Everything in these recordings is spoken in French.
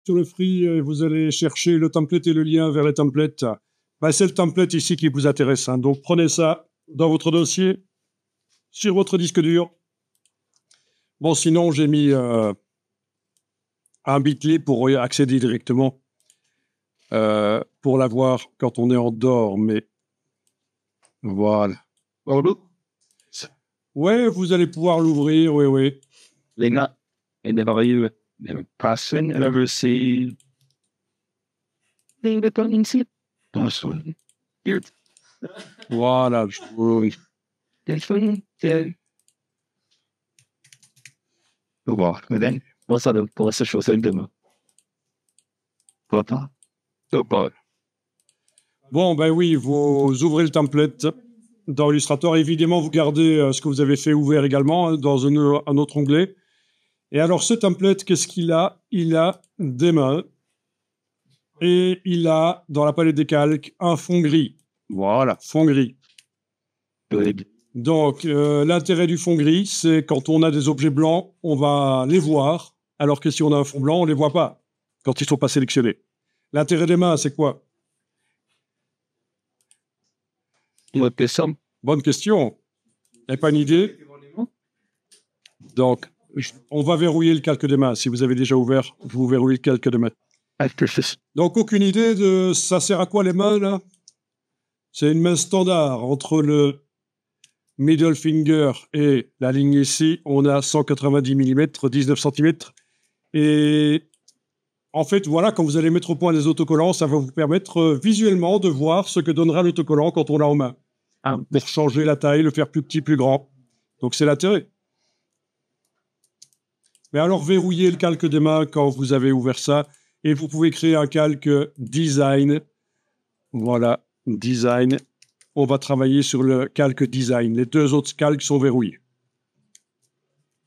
Sur le Free, vous allez chercher le template et le lien vers les templates. Ben, c'est le template ici qui vous intéresse, hein. Donc prenez ça dans votre dossier, sur votre disque dur. Bon, sinon, j'ai mis un bit.ly pour y accéder directement, pour l'avoir quand on est en dehors, mais voilà. Ouais, vous allez pouvoir l'ouvrir, oui, oui. Lena, and then are you passing and receive the currency? Here, Voilà. Oui. Bon, mais then, what's that pour ce chose de moi? Papa. Papa. Bon, ben oui, vous ouvrez le template dans Illustrator. Évidemment, vous gardez ce que vous avez fait ouvert également, hein, dans un autre onglet. Et alors, ce template, qu'est-ce qu'il a? Il a des mains et il a, dans la palette des calques, un fond gris. Voilà, fond gris. Donc, l'intérêt du fond gris, c'est quand on a des objets blancs, on va les voir, alors que si on a un fond blanc, on les voit pas quand ils sont pas sélectionnés. L'intérêt des mains, c'est quoi? Bonne question. Vous n'avez pas une idée? Donc, on va verrouiller le calque des mains. Si vous avez déjà ouvert, vous verrouillez le calque des mains. Donc, aucune idée de ça sert à quoi les mains, là? C'est une main standard. Entre le middle finger et la ligne ici, on a 190 mm, 19 cm. Et en fait, voilà, quand vous allez mettre au point des autocollants, ça va vous permettre visuellement de voir ce que donnera l'autocollant quand on l'a en main. Pour changer la taille, le faire plus petit, plus grand. Donc, c'est l'intérêt. Mais alors, verrouillez le calque des mains quand vous avez ouvert ça. Et vous pouvez créer un calque design. Voilà, design. On va travailler sur le calque design. Les deux autres calques sont verrouillés.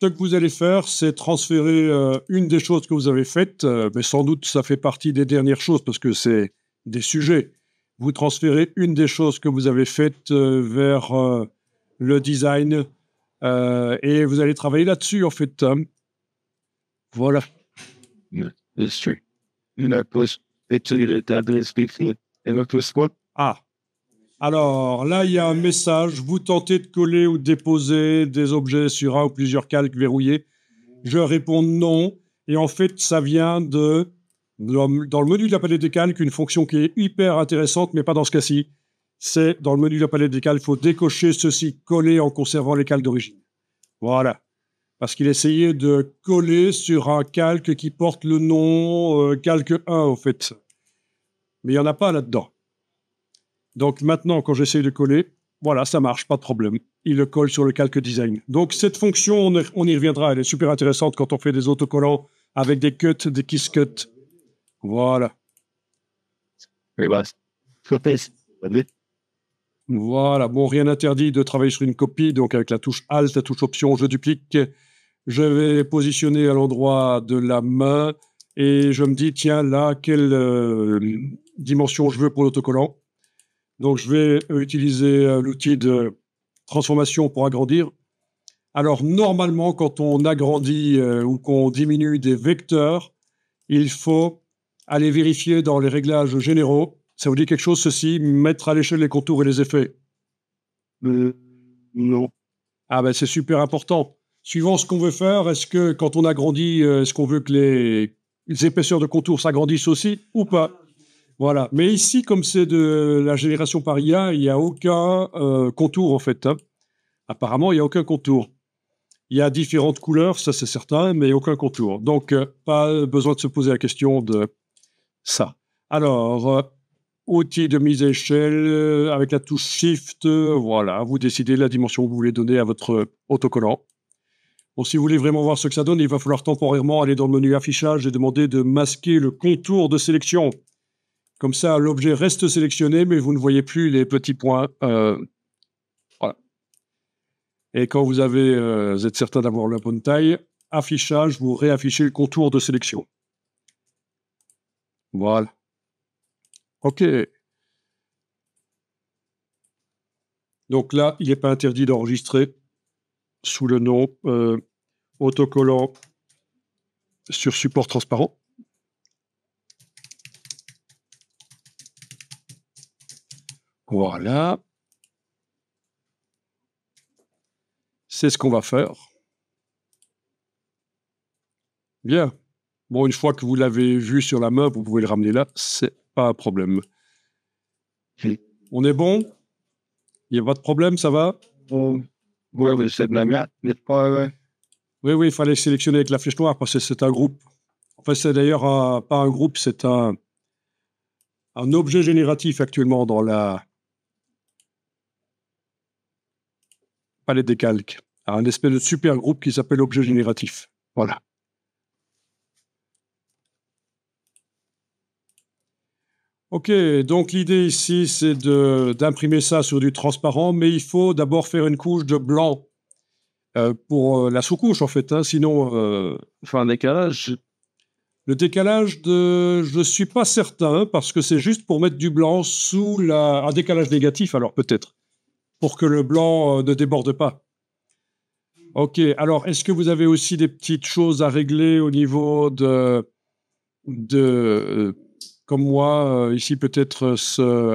Ce que vous allez faire, c'est transférer une des choses que vous avez faites, mais sans doute ça fait partie des dernières choses parce que c'est des sujets. Vous transférez une des choses que vous avez faites vers le design et vous allez travailler là-dessus en fait. Voilà. Ah. Alors, là, il y a un message. Vous tentez de coller ou de déposer des objets sur un ou plusieurs calques verrouillés. Je réponds non. Et en fait, ça vient dans le menu de la palette des calques, une fonction qui est hyper intéressante, mais pas dans ce cas-ci. C'est dans le menu de la palette des calques, il faut décocher ceci, coller en conservant les calques d'origine. Voilà. Parce qu'il essayait de coller sur un calque qui porte le nom calque 1, en fait. Mais il n'y en a pas là-dedans. Donc maintenant, quand j'essaie de coller, voilà, ça marche, pas de problème. Il le colle sur le calque design. Donc cette fonction, on y reviendra, elle est super intéressante quand on fait des autocollants avec des cuts, des kiss cuts. Voilà. Voilà, bon, rien n'interdit de travailler sur une copie, donc avec la touche Alt, la touche Option, je duplique. Je vais positionner à l'endroit de la main et je me dis, tiens, là, quelle dimension je veux pour l'autocollant. Donc, je vais utiliser l'outil de transformation pour agrandir. Alors, normalement, quand on agrandit ou qu'on diminue des vecteurs, il faut aller vérifier dans les réglages généraux. Ça vous dit quelque chose, ceci, mettre à l'échelle les contours et les effets? Non. Ah ben, c'est super important. Suivant ce qu'on veut faire, est-ce que quand on agrandit, est-ce qu'on veut que les épaisseurs de contours s'agrandissent aussi ou pas? Voilà. Mais ici, comme c'est de la génération par IA, il n'y a aucun contour en fait, hein. Apparemment, il n'y a aucun contour. Il y a différentes couleurs, ça c'est certain, mais aucun contour. Donc, pas besoin de se poser la question de ça. Alors, outil de mise à échelle avec la touche Shift, voilà, vous décidez la dimension que vous voulez donner à votre autocollant. Bon, si vous voulez vraiment voir ce que ça donne, il va falloir temporairement aller dans le menu affichage et demander de masquer le contour de sélection. Comme ça, l'objet reste sélectionné, mais vous ne voyez plus les petits points. Voilà. Et quand vous êtes certain d'avoir la bonne taille, affichage, vous réaffichez le contour de sélection. Voilà. OK. Donc là, il n'est pas interdit d'enregistrer sous le nom autocollant sur support transparent. Voilà. C'est ce qu'on va faire. Bien. Bon, une fois que vous l'avez vu sur la main, vous pouvez le ramener là, c'est pas un problème. On est bon? Il n'y a pas de problème, ça va? Ouais, mais c'est de la merde, mais pas. Oui, il fallait sélectionner avec la flèche noire parce que c'est un groupe. Enfin, c'est d'ailleurs pas un groupe, c'est un objet génératif actuellement dans la palette des calques. Un espèce de super groupe qui s'appelle objet génératif. Voilà. Ok, donc l'idée ici, c'est d'imprimer ça sur du transparent, mais il faut d'abord faire une couche de blanc pour la sous-couche, en fait. Hein, sinon, Faire un décalage. le décalage, je ne suis pas certain, parce que c'est juste pour mettre du blanc sous un décalage négatif, alors peut-être, pour que le blanc ne déborde pas. Ok, alors est-ce que vous avez aussi des petites choses à régler au niveau comme moi, ici peut-être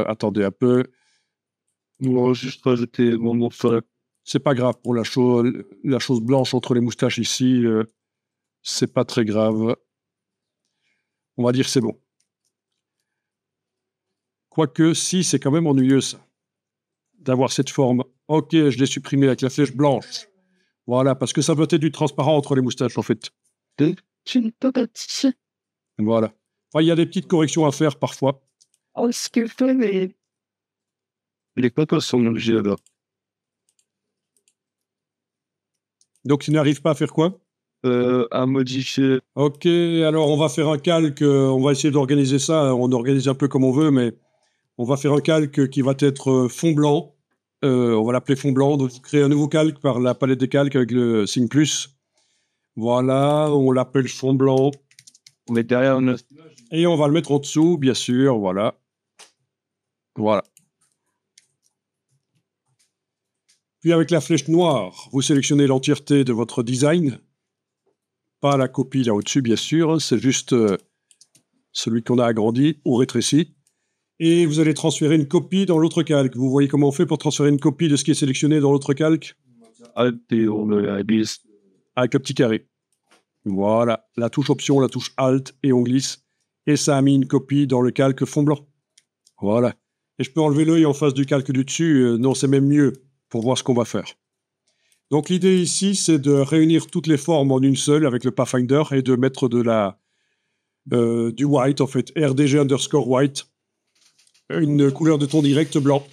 attendez un peu. Non, juste rajouter mon morceau. C'est pas grave pour la chose blanche entre les moustaches ici, c'est pas très grave. On va dire c'est bon. Quoique, si, c'est quand même ennuyeux ça, d'avoir cette forme. Ok, je l'ai supprimé avec la flèche blanche. Voilà, parce que ça peut être du transparent entre les moustaches en fait. Voilà. Enfin, il y a des petites corrections à faire parfois. Oh, ce que fait, mais. Les copains sont obligés là. Donc tu n'arrives pas à faire quoi? À modifier. Ok, alors on va faire un calque, on va essayer d'organiser ça, on organise un peu comme on veut, mais on va faire un calque qui va être fond blanc. On va l'appeler fond blanc, donc créer un nouveau calque par la palette des calques avec le signe plus. Voilà, on l'appelle fond blanc. On met derrière une. Et on va le mettre en dessous, bien sûr, voilà. Voilà. Puis avec la flèche noire, vous sélectionnez l'entièreté de votre design. Pas la copie là au-dessus, bien sûr, c'est juste celui qu'on a agrandi ou rétréci. Et vous allez transférer une copie dans l'autre calque. Vous voyez comment on fait pour transférer une copie de ce qui est sélectionné dans l'autre calque? Alt et on le glisse. Avec le petit carré. Voilà, la touche option, la touche Alt et on glisse. Et ça a mis une copie dans le calque fond blanc. Voilà. Et je peux enlever l'œil en face du calque du dessus. Non, c'est même mieux pour voir ce qu'on va faire. Donc l'idée ici, c'est de réunir toutes les formes en une seule avec le Pathfinder et de mettre du white, en fait, RDG underscore white, une couleur de ton direct blanc.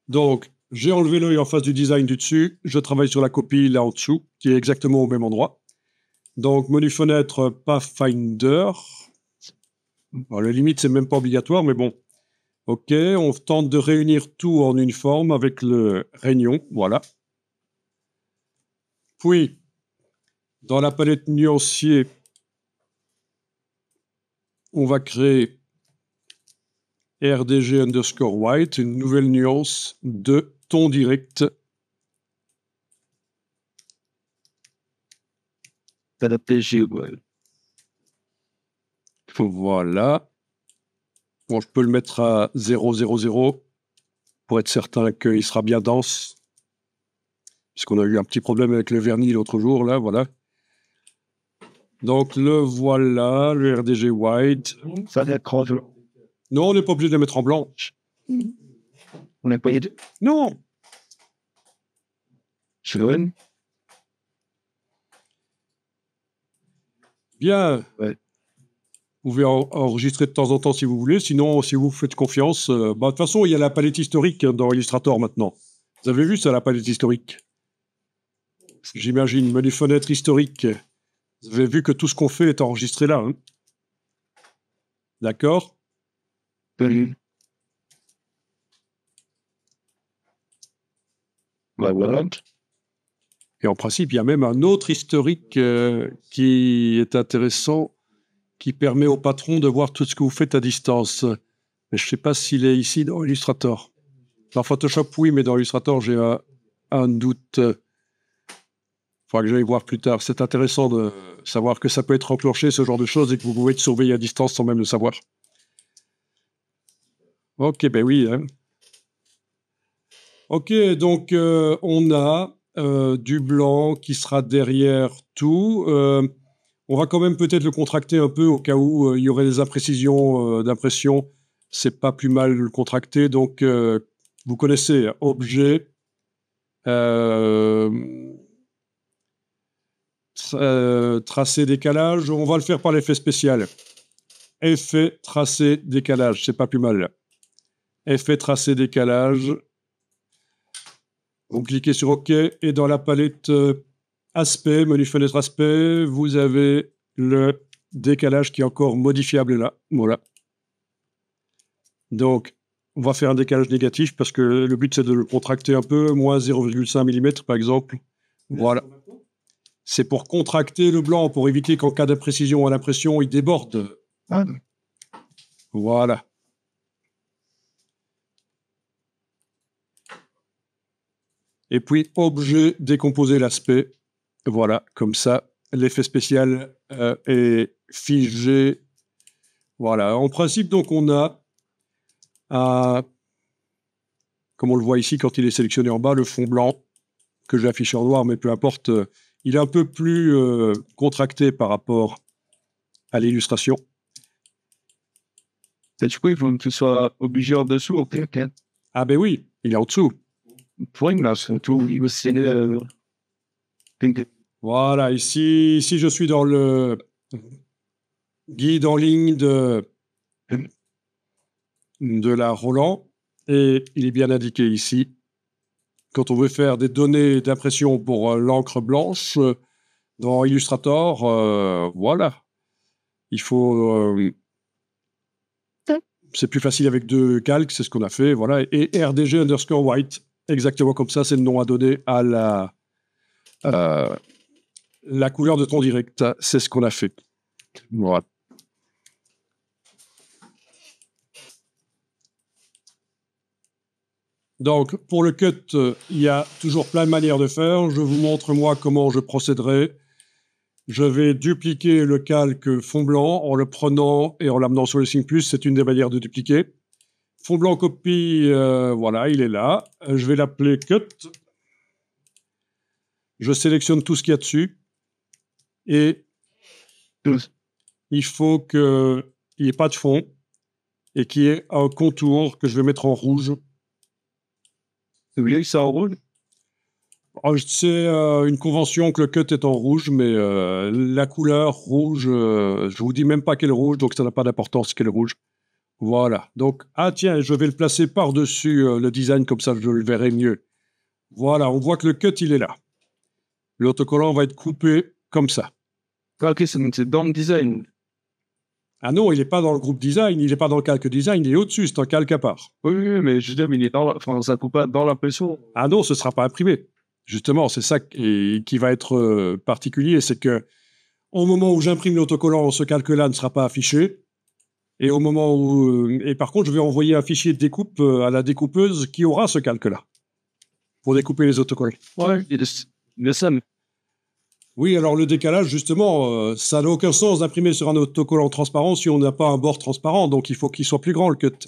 Donc, j'ai enlevé l'œil en face du design du dessus, je travaille sur la copie là en dessous, qui est exactement au même endroit. Donc, menu fenêtre Pathfinder. Bon, à la limite, c'est même pas obligatoire, mais bon. Ok, on tente de réunir tout en une forme avec le réunion, voilà. Puis, dans la palette nuancier, on va créer RDG underscore white, une nouvelle nuance de ton direct. Adapté, ouais. Voilà. Bon, je peux le mettre à 0,00 pour être certain qu'il sera bien dense. Puisqu'on a eu un petit problème avec le vernis l'autre jour, là, voilà. Donc, le voilà, le RDG white. Ça va être grand. Non, on n'est pas obligé de le mettre en blanc. On n'a pas aidé. Non. Je le Bien. Ouais. Vous pouvez enregistrer de temps en temps si vous voulez. Sinon, si vous faites confiance, de toute façon, il y a la palette historique dans Illustrator maintenant. Vous avez vu ça, la palette historique? J'imagine, menu fenêtre historique. Vous avez vu que tout ce qu'on fait est enregistré là. Hein? D'accord? Ouais, voilà. Et en principe, il y a même un autre historique qui est intéressant, qui permet au patron de voir tout ce que vous faites à distance. Mais je ne sais pas s'il est ici dans Illustrator. Dans Photoshop, oui, mais dans Illustrator, j'ai un doute. Il faudra que j'aille voir plus tard. C'est intéressant de savoir que ça peut être enclenché, ce genre de choses, et que vous pouvez être surveillé à distance sans même le savoir. Ok, ben oui. Hein. Ok, donc on a du blanc qui sera derrière tout. On va quand même peut-être le contracter un peu au cas où il y aurait des imprécisions d'impression. C'est pas plus mal de le contracter. Donc, vous connaissez, hein, objet, tracé, décalage. On va le faire par l'effet spécial. Effet, tracé, décalage. C'est pas plus mal. Effet, tracé, décalage. Vous cliquez sur OK et dans la palette aspect, menu fenêtre aspect, vous avez le décalage qui est encore modifiable là. Voilà. Donc, on va faire un décalage négatif parce que le but c'est de le contracter un peu, moins 0,5 mm par exemple. Voilà. C'est pour contracter le blanc, pour éviter qu'en cas d'imprécision à l'impression, il déborde. Ah. Voilà. Et puis, objet, décomposer l'aspect. Voilà, comme ça, l'effet spécial est figé. Voilà, en principe, donc, on a, comme on le voit ici, quand il est sélectionné en bas, le fond blanc, que j'ai affiché en noir, mais peu importe, il est un peu plus contracté par rapport à l'illustration. Du coup, il faut que ce soit obligé en dessous, ok. Ah ben oui, il est en dessous. Pour une là, tout, il c'est Voilà, ici je suis dans le guide en ligne de la Roland, et il est bien indiqué ici. Quand on veut faire des données d'impression pour l'encre blanche, dans Illustrator, voilà. Il faut... c'est plus facile avec deux calques, c'est ce qu'on a fait, voilà. Et RDG underscore white, exactement comme ça, c'est le nom à donner à la couleur de ton direct. C'est ce qu'on a fait. Voilà. Donc, pour le cut, il y a toujours plein de manières de faire. Je vous montre, moi, comment je procéderai. Je vais dupliquer le calque fond blanc en le prenant et en l'amenant sur le Sync Plus. C'est une des manières de dupliquer. Fond blanc copie, voilà, il est là. Je vais l'appeler Cut. Je sélectionne tout ce qu'il y a dessus. Et il faut qu'il n'y ait pas de fond et qu'il y ait un contour que je vais mettre en rouge. Vous voulez que ça enroule? C'est une convention que le cut est en rouge, mais la couleur rouge, je vous dis même pas quel rouge, donc ça n'a pas d'importance quel rouge. Voilà. Donc, ah tiens, je vais le placer par-dessus le design, comme ça je le verrai mieux. Voilà, on voit que le cut, il est là. L'autocollant va être coupé comme ça. Ah, ok, c'est dans le design. Ah non, il n'est pas dans le groupe design, il n'est pas dans le calque design, il est au-dessus, c'est un calque à part. Oui, mais je veux dire, il est dans enfin, ça coupe pas dans l'impression. Ah non, ce ne sera pas imprimé. Justement, c'est ça qui va être particulier, c'est que au moment où j'imprime l'autocollant, ce calque-là ne sera pas affiché. Et au moment où, et par contre, je vais envoyer un fichier de découpe à la découpeuse qui aura ce calque-là pour découper les autocollants. Ouais, le sam. Oui, alors le décalage, justement, ça n'a aucun sens d'imprimer sur un autocollant transparent si on n'a pas un bord transparent, donc il faut qu'il soit plus grand le cut.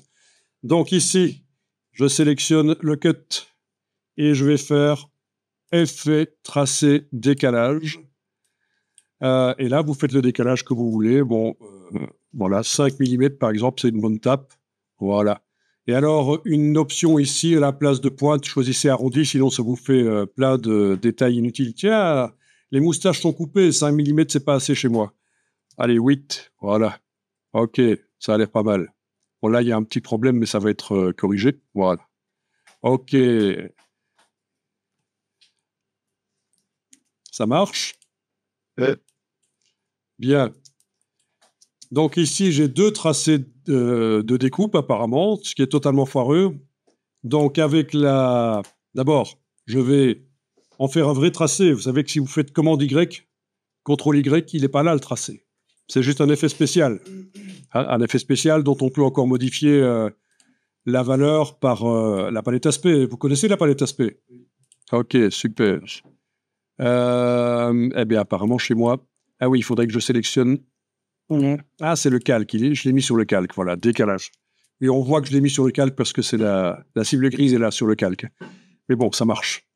Donc ici, je sélectionne le cut et je vais faire effet, tracé, décalage. Et là, vous faites le décalage que vous voulez. Bon, voilà, 5 mm par exemple, c'est une bonne tape. Voilà. Et alors, une option ici, à la place de pointe, choisissez arrondi, sinon ça vous fait plein de détails inutiles. Tiens, les moustaches sont coupées, 5 mm, c'est pas assez chez moi. Allez, 8, voilà. Ok, ça a l'air pas mal. Bon, là, il y a un petit problème, mais ça va être corrigé. Voilà. Ok. Ça marche? Bien. Donc ici, j'ai deux tracés de découpe, apparemment, ce qui est totalement foireux. Donc avec la... D'abord, je vais en faire un vrai tracé. Vous savez que si vous faites commande Y, CTRL Y, il n'est pas là le tracé. C'est juste un effet spécial. Un effet spécial dont on peut encore modifier la valeur par la palette aspect. Vous connaissez la palette aspect? Ok, super. Eh bien, apparemment, chez moi... Ah oui, il faudrait que je sélectionne... Ah, c'est le calque. Je l'ai mis sur le calque. Voilà, décalage. Et on voit que je l'ai mis sur le calque parce que c'est la cible grise est là sur le calque. Mais bon, ça marche.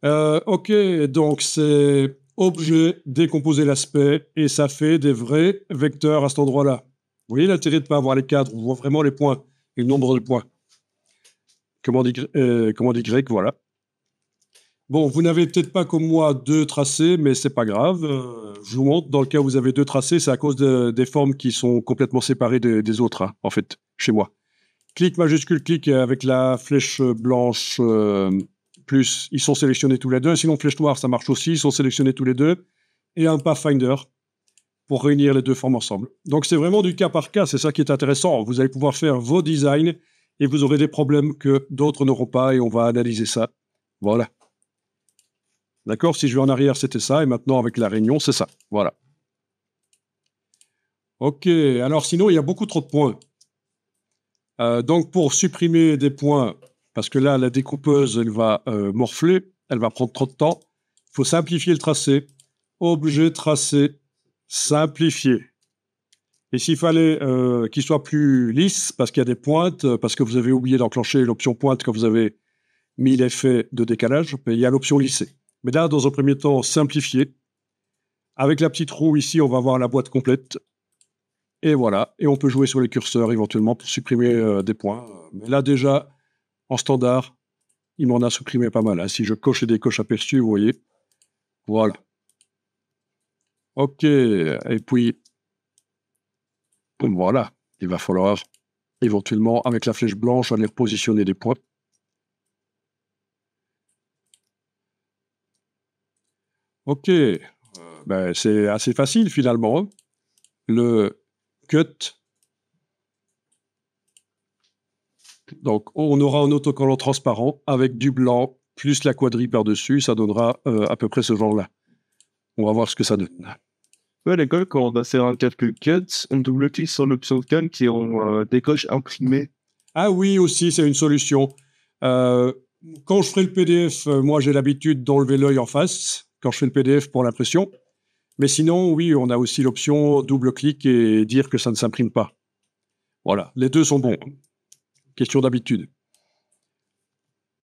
OK, donc c'est objet, décomposer l'aspect, et ça fait des vrais vecteurs à cet endroit-là. Vous voyez l'intérêt de ne pas avoir les cadres, on voit vraiment les points, et le nombre de points. Commande Y, voilà. Bon, vous n'avez peut-être pas comme moi 2 tracés, mais c'est pas grave. Je vous montre, dans le cas où vous avez 2 tracés, c'est à cause des formes qui sont complètement séparées des autres, hein, en fait, chez moi. Clic majuscule, clic avec la flèche blanche plus, ils sont sélectionnés tous les deux. Sinon, flèche noire, ça marche aussi, ils sont sélectionnés tous les deux. Et un pathfinder pour réunir les deux formes ensemble. Donc, c'est vraiment du cas par cas, c'est ça qui est intéressant. Vous allez pouvoir faire vos designs et vous aurez des problèmes que d'autres n'auront pas et on va analyser ça. Voilà. D'accord? Si je vais en arrière, c'était ça. Et maintenant, avec la réunion, c'est ça. Voilà. OK. Alors, sinon, il y a beaucoup trop de points. Donc, pour supprimer des points, parce que là, la découpeuse, elle va morfler, elle va prendre trop de temps, il faut simplifier le tracé. Objet, tracé, simplifier. Et s'il fallait qu'il soit plus lisse, parce qu'il y a des pointes, parce que vous avez oublié d'enclencher l'option pointe quand vous avez mis l'effet de décalage, il y a l'option lisser. Mais là, dans un premier temps, simplifier. Avec la petite roue ici, on va avoir la boîte complète. Et voilà. Et on peut jouer sur les curseurs éventuellement pour supprimer des points. Mais là, déjà, en standard, il m'en a supprimé pas mal. Hein. Si je coche et décoche aperçu, vous voyez. Voilà. OK. Et puis, voilà. Il va falloir éventuellement, avec la flèche blanche, aller repositionner des points. OK. Ben, c'est assez facile finalement. Hein. Le cut. Donc, on aura un autocollant transparent avec du blanc plus la quadrille par-dessus. Ça donnera à peu près ce genre-là. On va voir ce que ça donne. Ouais, à l'école, quand on doit faire un calcul cut, on double-clique sur l'option calque et on décoche imprimer. Ah oui, aussi, c'est une solution. Quand je ferai le PDF, moi, j'ai l'habitude d'enlever l'œil en face quand je fais le PDF pour l'impression. Mais sinon, oui, on a aussi l'option double-clic et dire que ça ne s'imprime pas. Voilà, les deux sont bons. Question d'habitude.